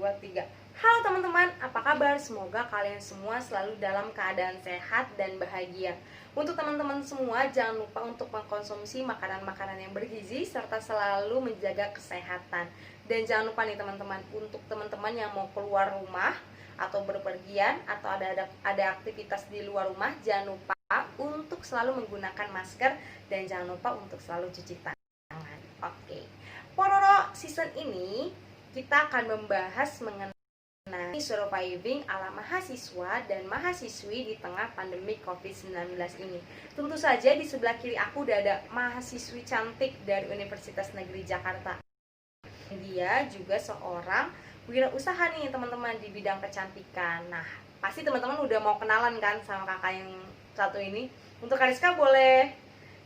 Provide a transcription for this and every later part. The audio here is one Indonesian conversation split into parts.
2, 3. Halo teman-teman, apa kabar? Semoga kalian semua selalu dalam keadaan sehat dan bahagia. Untuk teman-teman semua, jangan lupa untuk mengkonsumsi makanan-makanan yang bergizi serta selalu menjaga kesehatan. Dan jangan lupa nih teman-teman, untuk teman-teman yang mau keluar rumah atau berpergian atau ada aktivitas di luar rumah, jangan lupa untuk selalu menggunakan masker dan jangan lupa untuk selalu cuci tangan. Oke. Pororo season ini kita akan membahas mengenai surviving ala mahasiswa dan mahasiswi di tengah pandemi COVID-19 ini. Tentu saja di sebelah kiri aku udah ada mahasiswi cantik dari Universitas Negeri Jakarta. Dia juga seorang wirausaha nih teman-teman di bidang kecantikan. Nah, pasti teman-teman udah mau kenalan kan sama kakak yang satu ini. Untuk Kariska boleh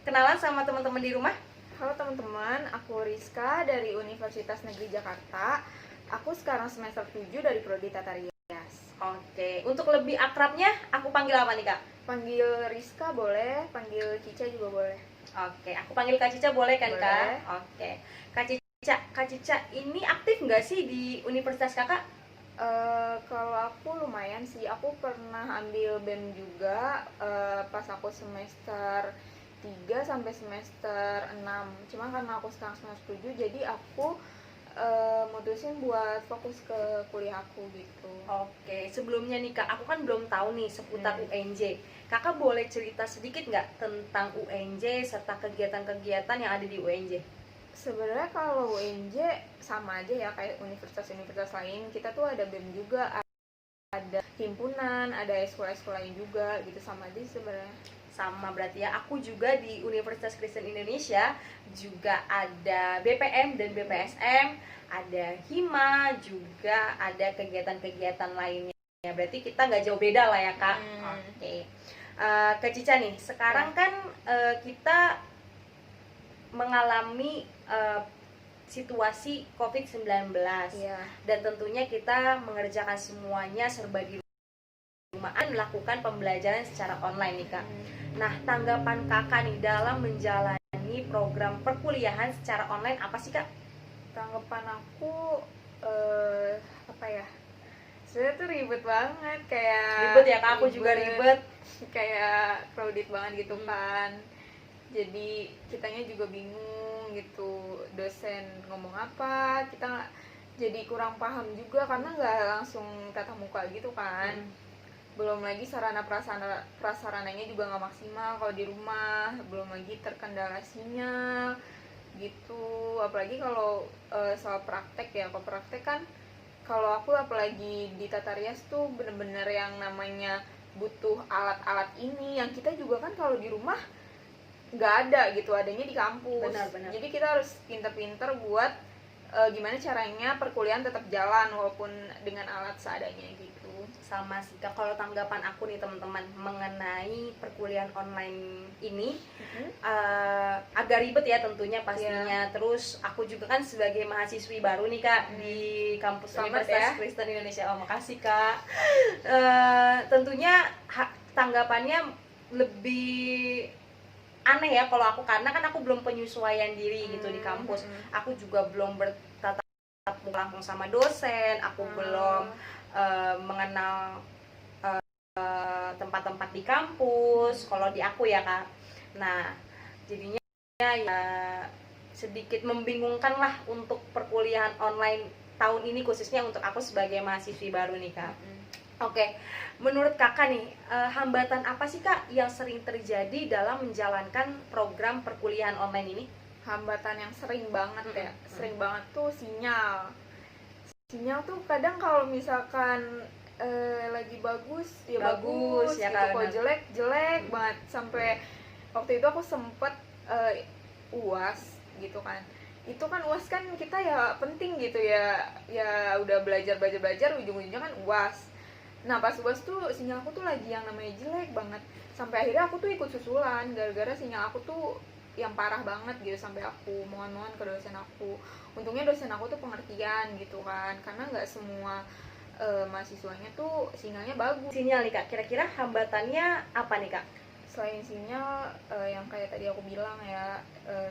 kenalan sama teman-teman di rumah? Halo teman-teman, aku Rizka dari Universitas Negeri Jakarta. Aku sekarang semester 7 dari Prodi Tata Rias. Oke, untuk lebih akrabnya aku panggil apa nih Kak? Panggil Rizka boleh, panggil Cica juga boleh. Oke, aku panggil Kak Cica boleh kan Boleh. Kak? Oke, Kak Cica ini aktif nggak sih di universitas Kakak? Kalau aku lumayan sih, aku pernah ambil BEM juga pas aku semester 3 sampai semester 6. Cuma karena aku sekarang semester 7, jadi aku mutusin buat fokus ke kuliah aku gitu. Oke, sebelumnya nih Kak, aku kan belum tahu nih seputar UNJ. Kakak boleh cerita sedikit nggak tentang UNJ serta kegiatan-kegiatan yang ada di UNJ? Sebenarnya kalau UNJ sama aja ya kayak universitas-universitas lain. Kita tuh ada BEM juga, ada himpunan, ada sekolah-sekolah lain juga gitu, sama aja sebenarnya. Sama berarti ya, aku juga di Universitas Kristen Indonesia juga ada BPM dan BPSM, ada HIMA, juga ada kegiatan-kegiatan lainnya. Berarti kita nggak jauh beda lah ya Kak. Oke. Kak Cica nih, sekarang kan kita mengalami situasi COVID-19 dan tentunya kita mengerjakan semuanya serba di rumah, melakukan pembelajaran secara online nih Kak. Nah, tanggapan Kakak nih dalam menjalani program perkuliahan secara online apa sih Kak? Tanggapan aku apa ya? Sebenarnya tuh ribet banget, kayak Ribet ya Kak, aku juga ribet. Kayak crowded banget gitu kan. Jadi kitanya juga bingung gitu, dosen ngomong apa, kita jadi kurang paham juga karena nggak langsung tatap muka gitu kan. Belum lagi sarana prasarananya juga nggak maksimal kalau di rumah, belum lagi terkendala sinyal gitu. Apalagi kalau soal praktek ya, kalau praktek kan kalau aku apalagi di Tata Rias tuh bener-bener yang namanya butuh alat-alat ini yang kita juga kan kalau di rumah nggak ada gitu, adanya di kampus. Benar. Jadi kita harus pinter-pinter buat gimana caranya perkuliahan tetap jalan walaupun dengan alat seadanya gitu. Sama sih Kak, kalau tanggapan aku nih teman-teman mengenai perkuliahan online ini agak ribet ya tentunya pastinya. Terus aku juga kan sebagai mahasiswi baru nih Kak di kampus Universitas Kristen Indonesia. Oh makasih Kak. Tentunya tanggapannya lebih aneh ya kalau aku, karena kan aku belum penyesuaian diri gitu di kampus. Aku juga belum bertatap muka langsung sama dosen, aku belum mengenal tempat-tempat di kampus kalau di aku ya Kak. Nah, jadinya ya sedikit membingungkan lah untuk perkuliahan online tahun ini, khususnya untuk aku sebagai mahasiswi baru nih Kak. Oke, menurut Kakak nih, hambatan apa sih Kak yang sering terjadi dalam menjalankan program perkuliahan online ini? Hambatan yang sering banget ya, sering banget tuh sinyal. Sinyal tuh kadang kalau misalkan lagi bagus ya bagus ya, gitu, kalau jelek banget. Sampai waktu itu aku sempet UAS gitu kan. Itu kan UAS kan kita ya penting gitu ya, ya udah belajar ujung-ujungnya kan UAS. Nah pas UAS tuh sinyal aku tuh lagi yang namanya jelek banget, sampai akhirnya aku tuh ikut susulan gara-gara sinyal aku tuh yang parah banget gitu, sampai aku mohon-mohon ke dosen aku. Untungnya dosen aku tuh pengertian gitu kan, karena nggak semua mahasiswanya tuh sinyalnya bagus. Sinyal nih Kak, kira-kira hambatannya apa nih Kak? Selain sinyal yang kayak tadi aku bilang ya,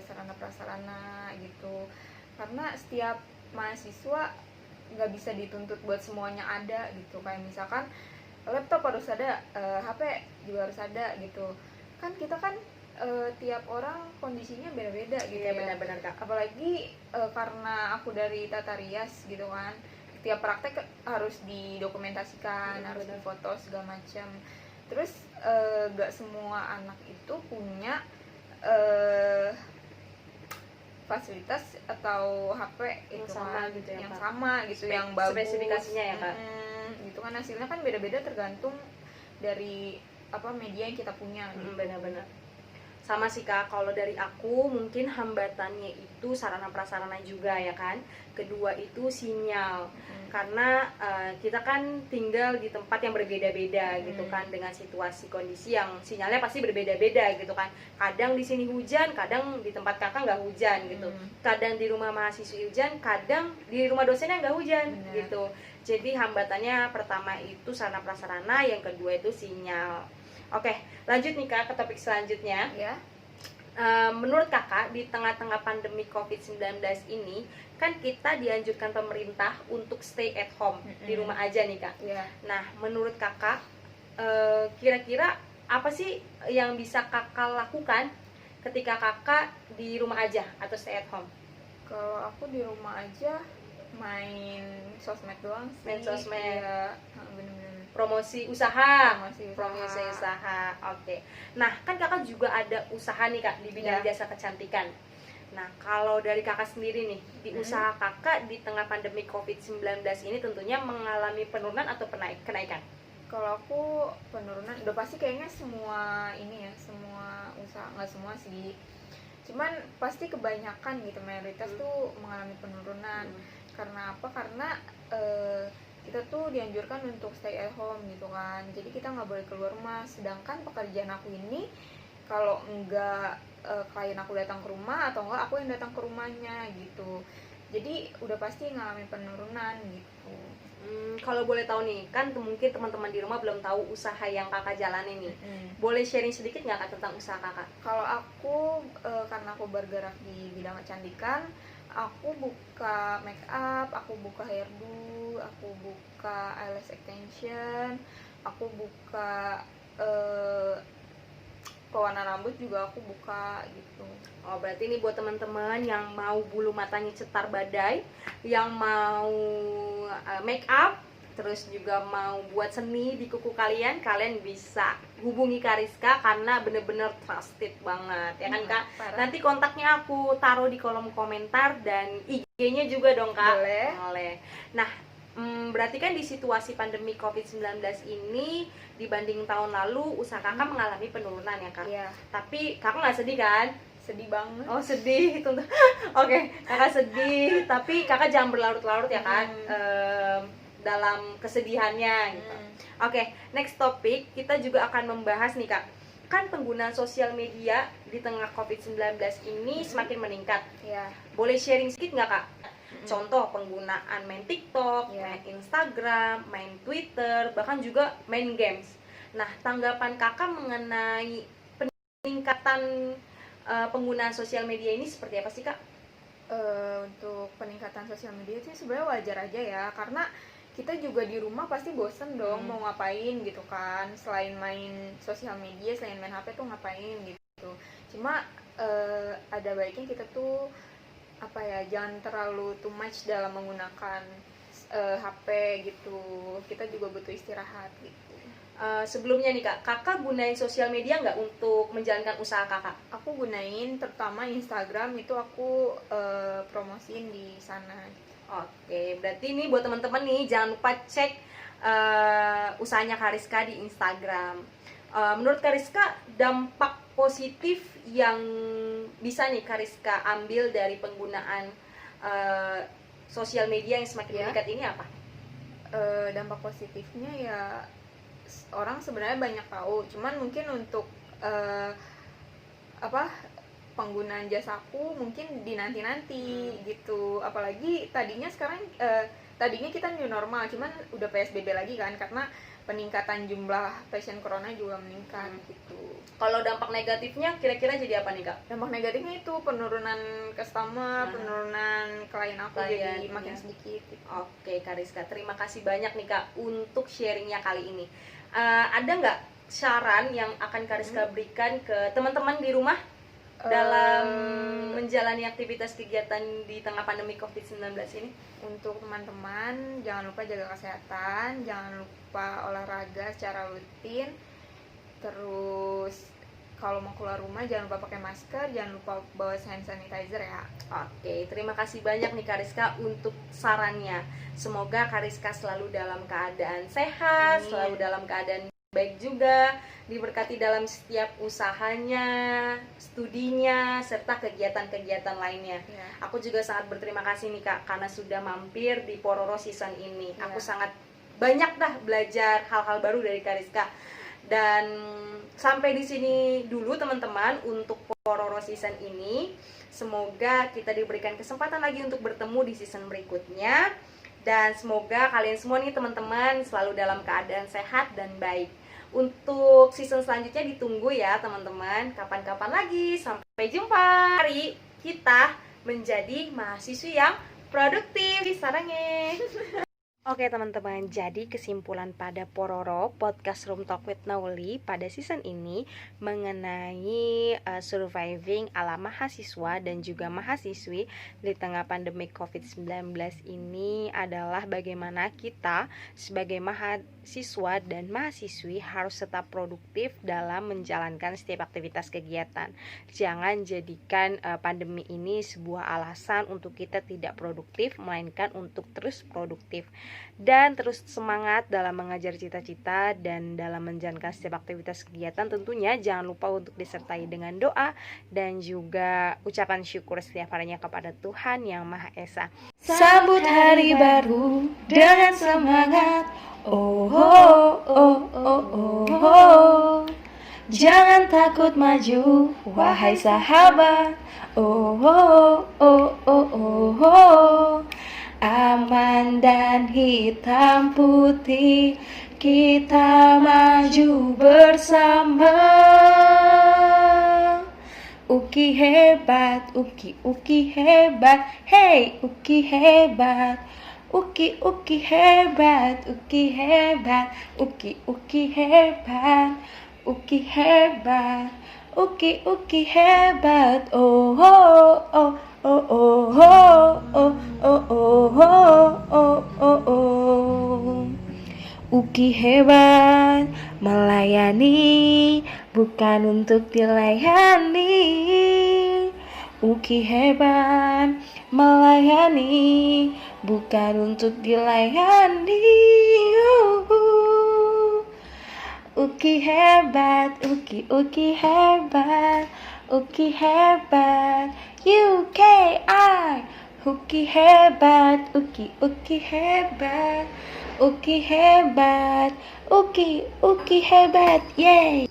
sarana prasarana gitu, karena setiap mahasiswa nggak bisa dituntut buat semuanya ada gitu. Kayak misalkan laptop harus ada, HP juga harus ada gitu kan. Kita kan tiap orang kondisinya beda-beda gitu Iya, ya. benar-benar Kak. Apalagi karena aku dari tata rias gitu kan, tiap praktek harus didokumentasikan, harus Benar. difoto segala macam. Terus gak semua anak itu punya fasilitas atau HP Yang itu sama kan, gitu ya, yang Kak. sama gitu, yang bagus Spesifikasinya ya, Kak. gitu kan. Hasilnya kan beda-beda tergantung dari apa media yang kita punya gitu. Benar-benar sama sih Kak. Kalau dari aku mungkin hambatannya itu sarana prasarana juga ya kan. Kedua itu sinyal, karena kita kan tinggal di tempat yang berbeda-beda gitu kan, dengan situasi kondisi yang sinyalnya pasti berbeda-beda gitu kan. Kadang di sini hujan, kadang di tempat kakak nggak hujan gitu. Kadang di rumah mahasiswa hujan, kadang di rumah dosennya nggak hujan. Bener. Gitu. Jadi hambatannya pertama itu sarana prasarana, yang kedua itu sinyal. Oke, lanjut nih Kak ke topik selanjutnya. Ya. Menurut kakak, di tengah-tengah pandemi COVID-19 ini kan kita dianjurkan pemerintah untuk stay at home, di rumah aja nih Kak. Ya. Nah, menurut kakak kira-kira apa sih yang bisa kakak lakukan ketika kakak di rumah aja atau stay at home? Kalau aku di rumah aja main sosmed doang sih. Main sosmed. Ya, bener-bener. Promosi usaha. Promosi usaha. Oke. Nah, kan kakak juga ada usaha nih Kak di bidang jasa kecantikan. Nah, kalau dari kakak sendiri nih, di usaha kakak di tengah pandemi COVID-19 ini tentunya mengalami penurunan atau kenaikan? Kalau aku penurunan, udah pasti kayaknya semua ini ya, semua usaha, nggak semua sih, cuman pasti kebanyakan gitu, mayoritas tuh mengalami penurunan. Karena apa? Karena kita tuh dianjurkan untuk stay at home gitu kan, jadi kita nggak boleh keluar rumah. Sedangkan pekerjaan aku ini, kalau enggak klien aku datang ke rumah, atau enggak aku yang datang ke rumahnya gitu, jadi udah pasti ngalamin penurunan gitu. Kalau boleh tahu nih, kan mungkin teman-teman di rumah belum tahu usaha yang kakak jalani nih. Boleh sharing sedikit nggak Kak tentang usaha kakak? Kalau aku karena aku bergerak di bidang kecantikan, aku buka make up, aku buka hairdo, aku buka eyelash extension, aku buka pewarna rambut juga aku buka gitu. Oh, berarti ini buat teman-teman yang mau bulu matanya cetar badai, yang mau make up, terus juga mau buat seni di kuku kalian, kalian bisa hubungi Kariska karena bener-bener trusted banget, ya kan Kak? Parah. Nanti kontaknya aku taruh di kolom komentar dan IG-nya juga dong Kak. Boleh. Nah, berarti kan di situasi pandemi COVID-19 ini dibanding tahun lalu usaha kakak mengalami penurunan ya Kak? Iya. Tapi kakak nggak sedih kan? Sedih banget. Oh sedih, Oke, kakak sedih, tapi kakak jangan berlarut-larut ya kan, dalam kesedihannya gitu. Oke, next topik kita juga akan membahas nih Kak, kan penggunaan sosial media di tengah COVID-19 ini semakin meningkat. Iya. Boleh sharing sedikit nggak Kak? Contoh penggunaan main TikTok, main Instagram, main Twitter, bahkan juga main games. Nah, tanggapan kakak mengenai peningkatan penggunaan sosial media ini seperti apa sih Kak? Untuk peningkatan sosial media sih sebenarnya wajar aja ya, karena kita juga di rumah pasti bosen dong mau ngapain gitu kan, selain main sosial media, selain main HP tuh ngapain gitu. Cuma ada baiknya kita tuh apa ya, jangan terlalu too much dalam menggunakan HP gitu. Kita juga butuh istirahat gitu. Sebelumnya nih Kak, kakak gunain sosial media nggak untuk menjalankan usaha kakak? Aku gunain terutama Instagram, itu aku promosiin di sana. Oke, berarti ini buat teman-teman nih, jangan lupa cek usahanya Kariska di Instagram. Menurut Kariska, dampak positif yang bisa nih Kariska ambil dari penggunaan sosial media yang semakin meningkat ini apa? Dampak positifnya ya, orang sebenarnya banyak tahu, cuman mungkin untuk penggunaan jasaku mungkin dinanti-nanti gitu. Apalagi tadinya sekarang tadinya kita new normal, cuman udah PSBB lagi kan karena peningkatan jumlah pasien corona juga meningkat gitu. Kalau dampak negatifnya kira-kira jadi apa nih Kak? Dampak negatifnya itu penurunan customer, penurunan klien aku jadi makin sedikit gitu. Oke Kak Rizka, terima kasih banyak nih Kak untuk sharingnya kali ini. Ada nggak saran yang akan Kak Rizka berikan ke teman-teman di rumah dalam menjalani aktivitas kegiatan di tengah pandemi COVID-19 ini? Untuk teman-teman, jangan lupa jaga kesehatan, jangan lupa olahraga secara rutin. Terus kalau mau keluar rumah jangan lupa pakai masker, jangan lupa bawa hand sanitizer ya. Oke, terima kasih banyak nih Kak Rizka untuk sarannya. Semoga Kak Rizka selalu dalam keadaan sehat, selalu dalam keadaan baik juga, diberkati dalam setiap usahanya, studinya, serta kegiatan-kegiatan lainnya. Aku juga sangat berterima kasih nih Kak karena sudah mampir di Pororo season ini. Aku sangat banyak belajar hal-hal baru dari Kak Rizka. Dan sampai di sini dulu teman-teman untuk Pororo season ini. Semoga kita diberikan kesempatan lagi untuk bertemu di season berikutnya. Dan semoga kalian semua nih teman-teman selalu dalam keadaan sehat dan baik. Untuk season selanjutnya ditunggu ya teman-teman. Kapan-kapan lagi. Sampai jumpa. Mari kita menjadi mahasiswi yang produktif. Sarangnya. Oke teman-teman, jadi kesimpulan pada Pororo Podcast Room Talk with Nauli pada season ini mengenai surviving ala mahasiswa dan juga mahasiswi di tengah pandemi COVID-19 ini adalah bagaimana kita sebagai mahasiswa dan mahasiswi harus tetap produktif dalam menjalankan setiap aktivitas kegiatan. Jangan jadikan pandemi ini sebuah alasan untuk kita tidak produktif, melainkan untuk terus produktif. Dan terus semangat dalam mengajar cita-cita dan dalam menjalankan setiap aktivitas kegiatan. Tentunya jangan lupa untuk disertai dengan doa dan juga ucapan syukur setiap harinya kepada Tuhan Yang Maha Esa. Sambut hari baru dengan semangat. Oh, oh, oh, oh, oh, oh. Jangan takut maju, wahai sahabat. Oh, oh, oh, oh, oh, oh. Aman dan hitam putih, kita maju bersama. Uki hebat, uki hebat, hey uki hebat. Uki hebat, uki hebat, uki hebat, uki hebat, uki hebat. Oh, oh, oh. Oh oh oh oh oh oh oh oh oh. Uki hebat melayani bukan untuk dilayani. Uki hebat melayani bukan untuk dilayani. Uki hebat, uki hebat, uki hebat. UKI, uki hebat, uki hebat, uki hebat, uki hebat, yay.